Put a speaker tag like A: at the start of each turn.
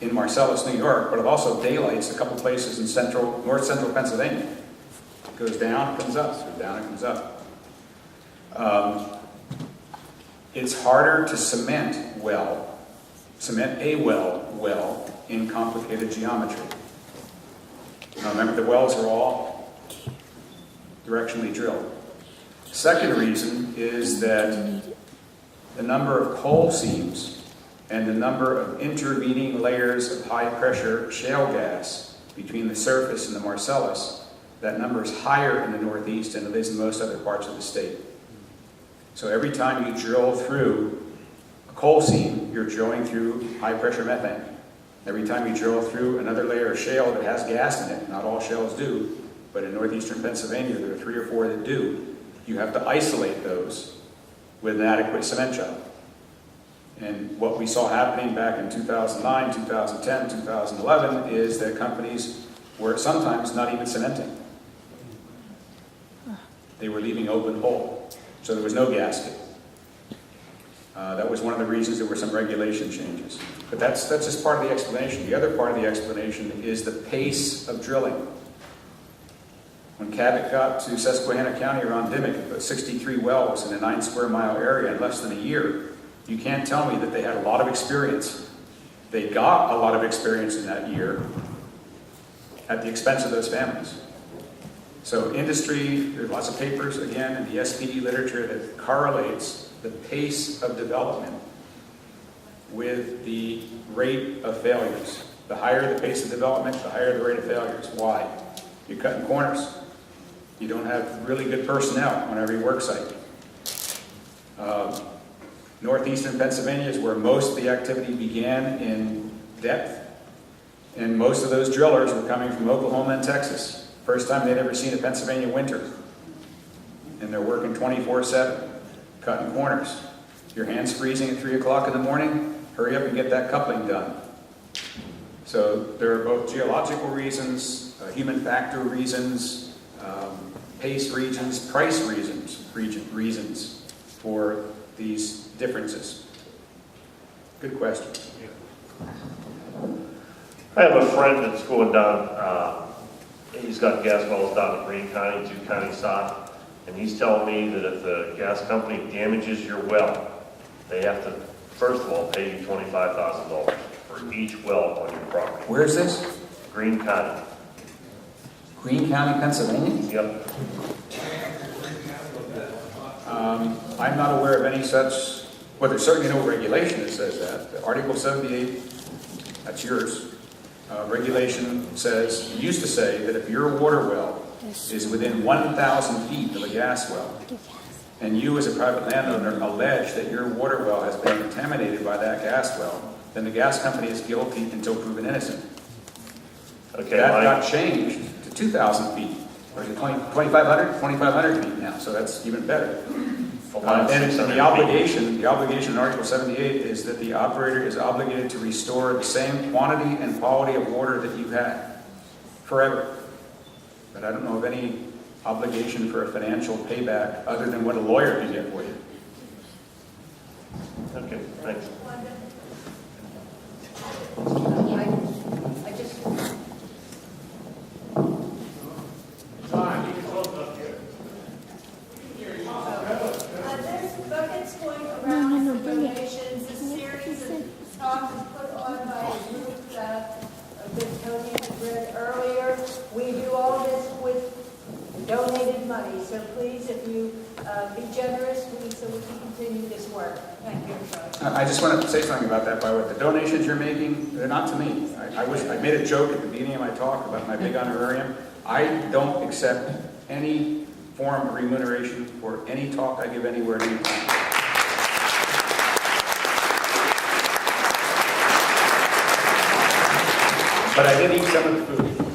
A: in Marcellus, New York, but it also daylights a couple places in north central Pennsylvania. It goes down, comes up, goes down, and comes up. It's harder to cement a well in complicated geometry. Now remember, the wells are all directionally drilled. Second reason is that the number of coal seams and the number of intervening layers of high-pressure shale gas between the surface and the Marcellus, that number is higher in the Northeast than it is in most other parts of the state. So every time you drill through a coal seam, you're drilling through high-pressure methane. Every time you drill through another layer of shale that has gas in it, not all shales do, but in northeastern Pennsylvania there are 3 or 4 that do, you have to isolate those with an adequate cement job. And what we saw happening back in 2009, 2010, 2011 is that companies were sometimes not even cementing. They were leaving open hole. So there was no gasket. That was one of the reasons there were some regulation changes. But that's just part of the explanation. The other part of the explanation is the pace of drilling. When Cabot got to Susquehanna County around Dimmock and put 63 wells in a 9 square mile area in less than a year, you can't tell me that they had a lot of experience. They got a lot of experience in that year at the expense of those families. So industry, there's lots of papers, again, in the SPE literature that correlates the pace of development with the rate of failures. The higher the pace of development, the higher the rate of failures. Why? You're cutting corners. You don't have really good personnel on every work site. Northeastern Pennsylvania is where most of the activity began in depth, and most of those drillers were coming from Oklahoma and Texas. First time they'd ever seen a Pennsylvania winter. And they're working 24/7, cutting corners. Your hand's freezing at 3 o'clock in the morning, hurry up and get that coupling done. So there are both geological reasons, human factor reasons, pace reasons, price reasons for these differences. Good question.
B: I have a friend that's going down, he's got gas wells down in Greene County, 2 counties south, and he's telling me that if the gas company damages your well, they have to, first of all, pay you $25,000 for each well on your property.
A: Where is this?
B: Greene County.
A: Greene County, Pennsylvania?
B: Yep.
A: I'm not aware of any such, well, there's certainly no regulation that says that. Article 78, that's yours. Regulation says, it used to say that if your water well is within 1,000 feet of a gas well, and you as a private landowner allege that your water well has been contaminated by that gas well, then the gas company is guilty until proven innocent.
B: Okay,
A: that got changed to 2,000 feet, or is it 2,500 feet now, so that's even better. And the obligation in Article 78 is that the operator is obligated to restore the same quantity and quality of water that you had forever. But I don't know of any obligation for a financial payback other than what a lawyer can get for you.
B: Okay, thanks.
C: I just... There's buckets going around for donations. A series of talks put on by a group that Tony had read earlier. We do all this with donated money. So please, if you be generous, so we can continue this work. Thank you.
A: I just want to say something about that, by the way. The donations you're making, they're not to me. I made a joke at the beginning of my talk about my big honorarium. I don't accept any form of remuneration for any talk I give anywhere at any time. But I did eat some of the food.